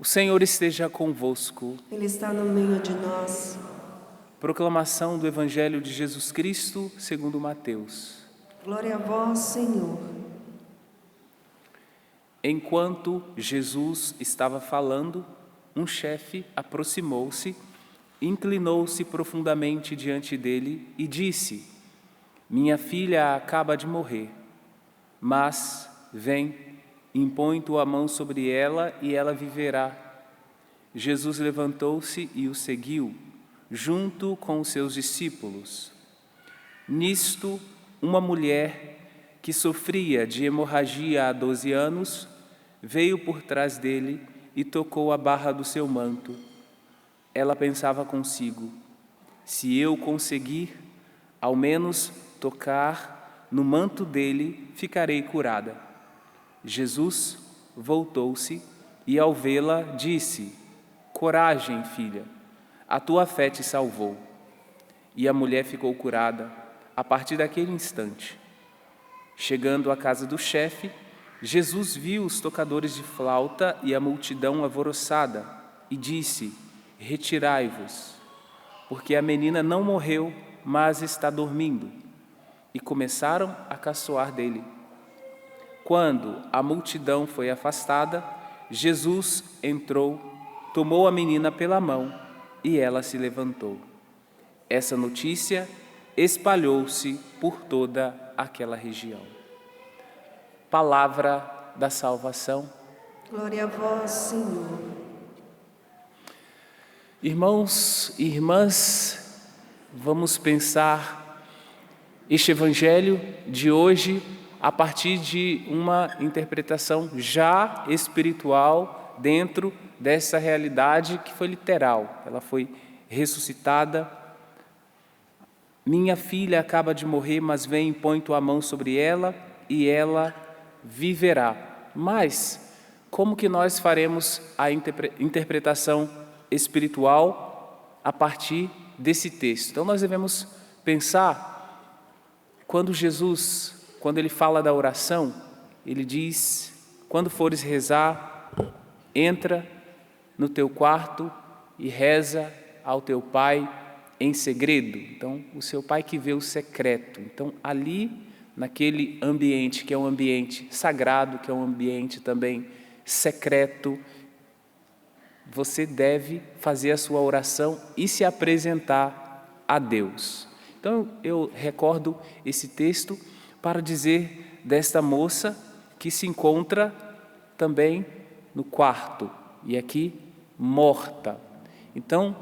O Senhor esteja convosco. Ele está no meio de nós. Proclamação do Evangelho de Jesus Cristo segundo Mateus. Glória a vós, Senhor. Enquanto Jesus estava falando, um chefe aproximou-se, inclinou-se profundamente diante dele e disse: Minha filha acaba de morrer, mas vem, impõe tua mão sobre ela e ela viverá. Jesus levantou-se e o seguiu, junto com os seus discípulos. Nisto, uma mulher que sofria de hemorragia há 12 anos, veio por trás dele e tocou a barra do seu manto. Ela pensava consigo: se eu conseguir, ao menos tocar no manto dele, ficarei curada. Jesus voltou-se e, ao vê-la, disse: Coragem, filha, a tua fé te salvou. E a mulher ficou curada a partir daquele instante. Chegando à casa do chefe, Jesus viu os tocadores de flauta e a multidão alvoroçada e disse: Retirai-vos, porque a menina não morreu, mas está dormindo. E começaram a caçoar dele. Quando a multidão foi afastada, Jesus entrou, tomou a menina pela mão e ela se levantou. Essa notícia espalhou-se por toda aquela região. Palavra da salvação. Glória a vós, Senhor. Irmãos e irmãs, vamos pensar este evangelho de hoje a partir de uma interpretação já espiritual dentro dessa realidade que foi literal. Ela foi ressuscitada. Minha filha acaba de morrer, mas vem e põe tua mão sobre ela e ela viverá. Mas como que nós faremos a interpretação espiritual a partir desse texto? Então nós devemos pensar, quando Jesus, quando ele fala da oração, ele diz: quando fores rezar, entra no teu quarto e reza ao teu pai em segredo. Então, o seu pai que vê o secreto. Então, ali, naquele ambiente que é um ambiente sagrado, que é um ambiente também secreto, você deve fazer a sua oração e se apresentar a Deus. Então, eu recordo esse texto para dizer desta moça que se encontra também no quarto, e aqui morta. Então,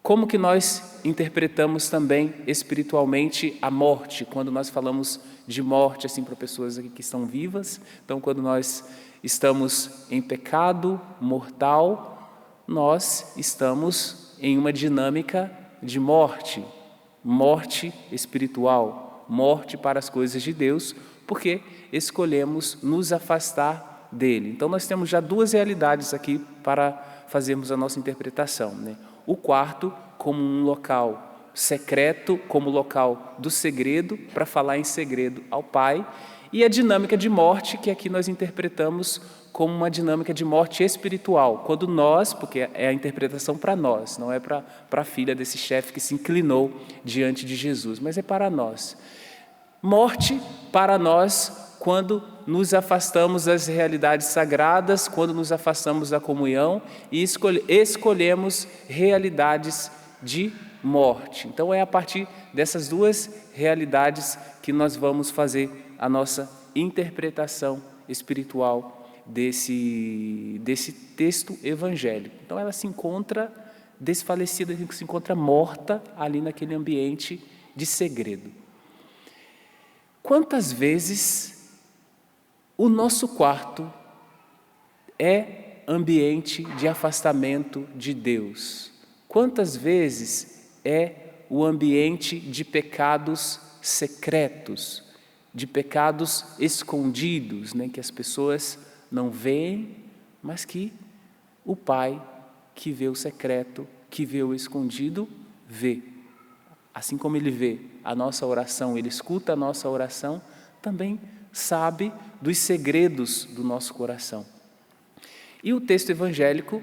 como que nós interpretamos também espiritualmente a morte, quando nós falamos de morte assim para pessoas aqui que estão vivas? Então, quando nós estamos em pecado mortal, nós estamos em uma dinâmica de morte, morte espiritual, morte para as coisas de Deus, porque escolhemos nos afastar dele. Então, nós temos já duas realidades aqui para fazermos a nossa interpretação, né? O quarto como um local secreto, como local do segredo, para falar em segredo ao Pai, e a dinâmica de morte, que aqui nós interpretamos como uma dinâmica de morte espiritual, quando nós, porque é a interpretação para nós, não é para a filha desse chefe que se inclinou diante de Jesus, mas é para nós. Morte para nós quando nos afastamos das realidades sagradas, quando nos afastamos da comunhão e escolhemos realidades de morte. Então é a partir dessas duas realidades que nós vamos fazer a nossa interpretação espiritual desse texto evangélico. Então ela se encontra desfalecida, se encontra morta ali naquele ambiente de segredo. Quantas vezes o nosso quarto é ambiente de afastamento de Deus? Quantas vezes é o ambiente de pecados secretos, de pecados escondidos, né, que as pessoas não veem, mas que o Pai, que vê o secreto, que vê o escondido, vê. Assim como Ele vê a nossa oração, Ele escuta a nossa oração, também sabe dos segredos do nosso coração. E o texto evangélico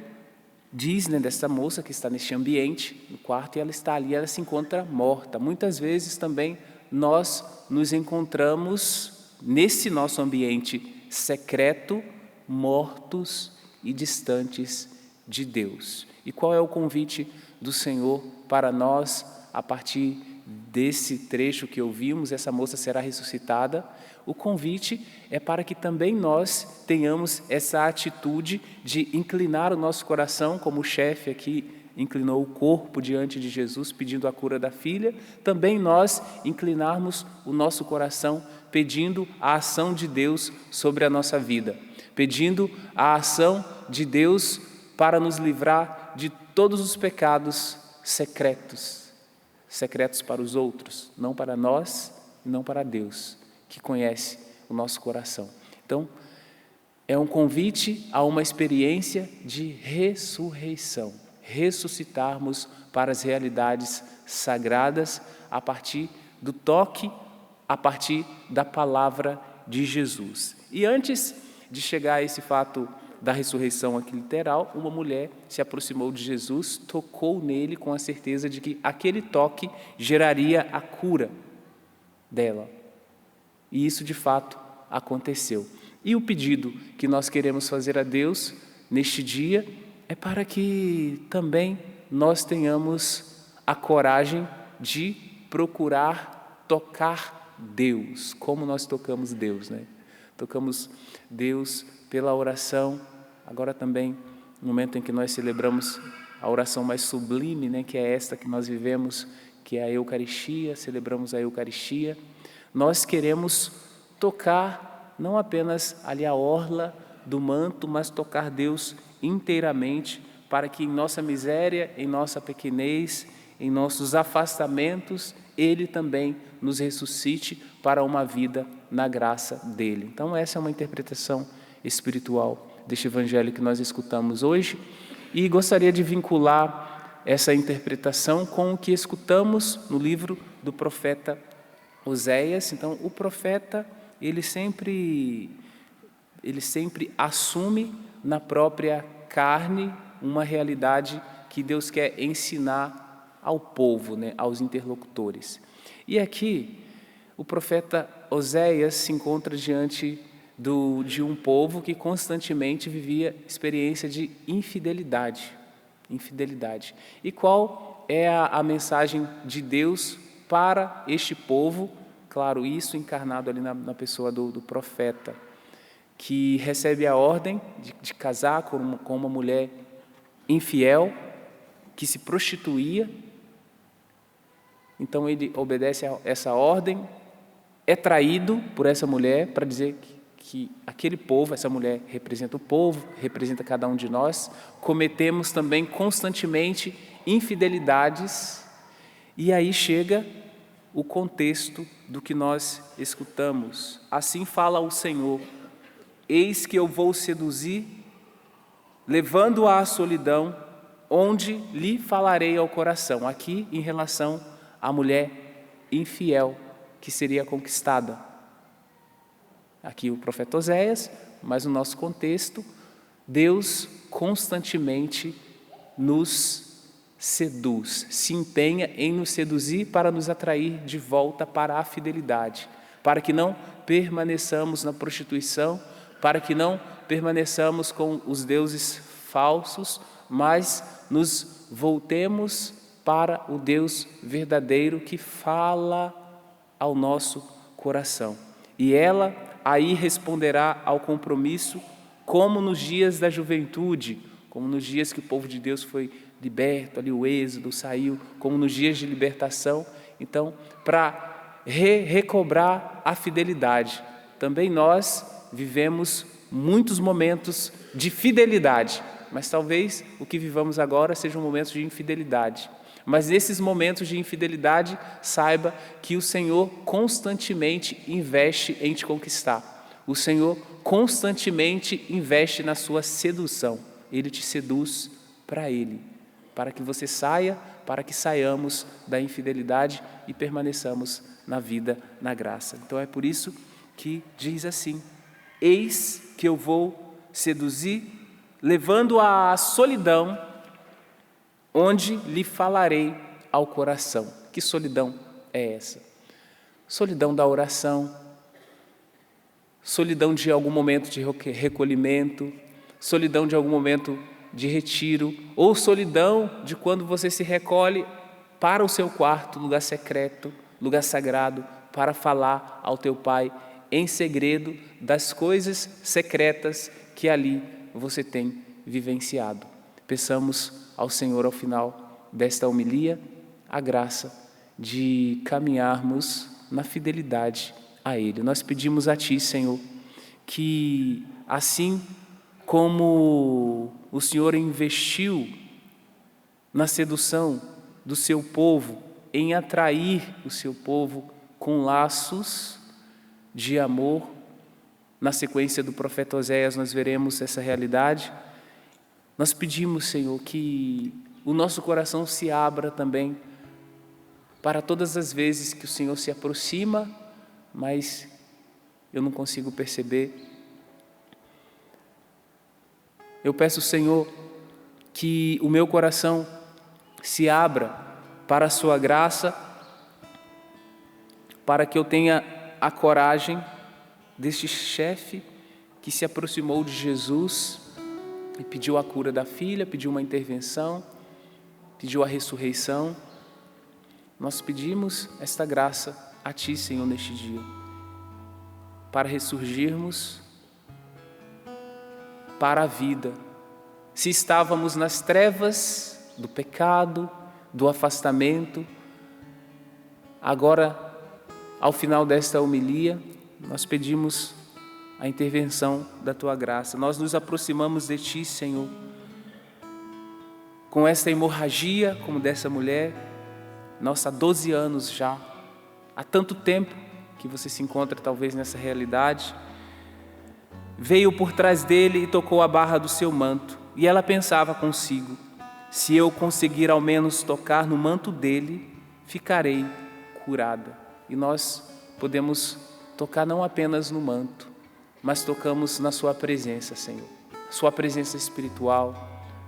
diz, né, dessa moça que está neste ambiente, no quarto, e ela está ali, ela se encontra morta. Muitas vezes também nós nos encontramos nesse nosso ambiente secreto, mortos e distantes de Deus. E qual é o convite do Senhor para nós, a partir desse trecho que ouvimos, essa moça será ressuscitada? O convite é para que também nós tenhamos essa atitude de inclinar o nosso coração, como o chefe aqui inclinou o corpo diante de Jesus, pedindo a cura da filha, também nós inclinarmos o nosso coração, pedindo a ação de Deus sobre a nossa vida, pedindo a ação de Deus para nos livrar de todos os pecados secretos para os outros, não para nós e não para Deus, que conhece o nosso coração. Então, é um convite a uma experiência de ressurreição, ressuscitarmos para as realidades sagradas a partir do toque, a partir da palavra de Jesus. E antes de chegar a esse fato da ressurreição aqui literal, uma mulher se aproximou de Jesus, tocou nele com a certeza de que aquele toque geraria a cura dela. E isso de fato aconteceu. E o pedido que nós queremos fazer a Deus neste dia é para que também nós tenhamos a coragem de procurar tocar Deus, como nós tocamos Deus, né? Tocamos Deus pela oração, agora também no momento em que nós celebramos a oração mais sublime, né, que é esta que nós vivemos, que é a Eucaristia, celebramos a Eucaristia. Nós queremos tocar não apenas ali a orla do manto, mas tocar Deus inteiramente, para que em nossa miséria, em nossa pequenez, em nossos afastamentos, Ele também nos ressuscite para uma vida na graça dEle. Então essa é uma interpretação espiritual deste evangelho que nós escutamos hoje, e gostaria de vincular essa interpretação com o que escutamos no livro do profeta Oséias. Então, o profeta, ele sempre assume na própria carne uma realidade que Deus quer ensinar ao povo, né, aos interlocutores. E aqui, o profeta Oséias se encontra diante de um povo que constantemente vivia experiência de infidelidade. E qual é a mensagem de Deus para este povo? Claro, isso encarnado ali na pessoa do profeta, que recebe a ordem de casar com uma mulher infiel, que se prostituía. Então ele obedece a essa ordem, é traído por essa mulher para dizer que aquele povo, essa mulher representa o povo, representa cada um de nós, cometemos também constantemente infidelidades, e aí chega o contexto do que nós escutamos. Assim fala o Senhor: eis que eu vou seduzir, levando-a à solidão, onde lhe falarei ao coração. Aqui em relação à mulher infiel que seria conquistada. Aqui o profeta Oséias, mas no nosso contexto, Deus constantemente nos seduz, se empenha em nos seduzir para nos atrair de volta para a fidelidade, para que não permaneçamos na prostituição, para que não permaneçamos com os deuses falsos, mas nos voltemos para o Deus verdadeiro que fala ao nosso coração. E ela aí responderá ao compromisso, como nos dias da juventude, como nos dias que o povo de Deus foi liberto, ali o êxodo saiu, como nos dias de libertação. Então, para recobrar a fidelidade, também nós vivemos muitos momentos de fidelidade, mas talvez o que vivamos agora sejam momentos de infidelidade. Mas nesses momentos de infidelidade, saiba que o Senhor constantemente investe em te conquistar. O Senhor constantemente investe na sua sedução. Ele te seduz para Ele, para que você saia, para que saiamos da infidelidade e permaneçamos na vida, na graça. Então é por isso que diz assim: eis que eu vou seduzir, levando à solidão, onde lhe falarei ao coração. Que solidão é essa? Solidão da oração, solidão de algum momento de recolhimento, solidão de algum momento de retiro, ou solidão de quando você se recolhe para o seu quarto, lugar secreto, lugar sagrado, para falar ao teu Pai em segredo das coisas secretas que ali você tem vivenciado. Peçamos ao Senhor, ao final desta homilia, a graça de caminharmos na fidelidade a Ele. Nós pedimos a Ti, Senhor, que assim como o Senhor investiu na sedução do seu povo, em atrair o seu povo com laços de amor, na sequência do profeta Oséias nós veremos essa realidade. Nós pedimos, Senhor, que o nosso coração se abra também para todas as vezes que o Senhor se aproxima, mas eu não consigo perceber. Eu peço, Senhor, que o meu coração se abra para a Sua graça, para que eu tenha a coragem deste chefe que se aproximou de Jesus e pediu a cura da filha, pediu uma intervenção, pediu a ressurreição. Nós pedimos esta graça a Ti, Senhor, neste dia, para ressurgirmos para a vida. Se estávamos nas trevas do pecado, do afastamento, agora, ao final desta homilia, nós pedimos a intervenção da Tua graça. Nós nos aproximamos de Ti, Senhor, com esta hemorragia, como dessa mulher. Nossa, há 12 anos já, há tanto tempo que você se encontra talvez nessa realidade. Veio por trás dele e tocou a barra do seu manto. E ela pensava consigo: se eu conseguir ao menos tocar no manto dele, ficarei curada. E nós podemos tocar não apenas no manto, mas tocamos na Sua presença, Senhor. Sua presença espiritual,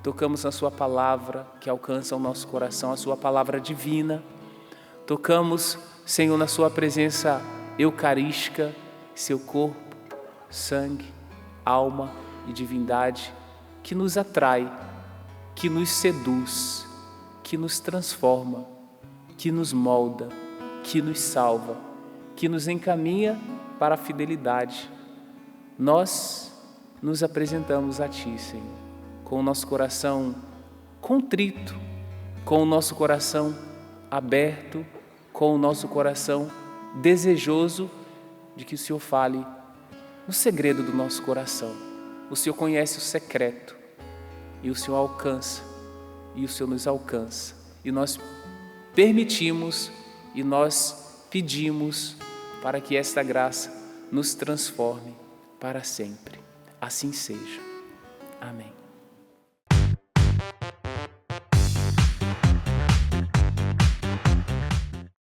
tocamos na Sua palavra que alcança o nosso coração, a Sua palavra divina. Tocamos, Senhor, na Sua presença eucarística, Seu corpo, sangue, alma e divindade, que nos atrai, que nos seduz, que nos transforma, que nos molda, que nos salva, que nos encaminha para a fidelidade. Nós nos apresentamos a Ti, Senhor, com o nosso coração contrito, com o nosso coração aberto, com o nosso coração desejoso de que o Senhor fale no segredo do nosso coração. O Senhor conhece o secreto e o Senhor alcança, e o Senhor nos alcança. E nós permitimos e nós pedimos para que esta graça nos transforme para sempre. Assim seja. Amém.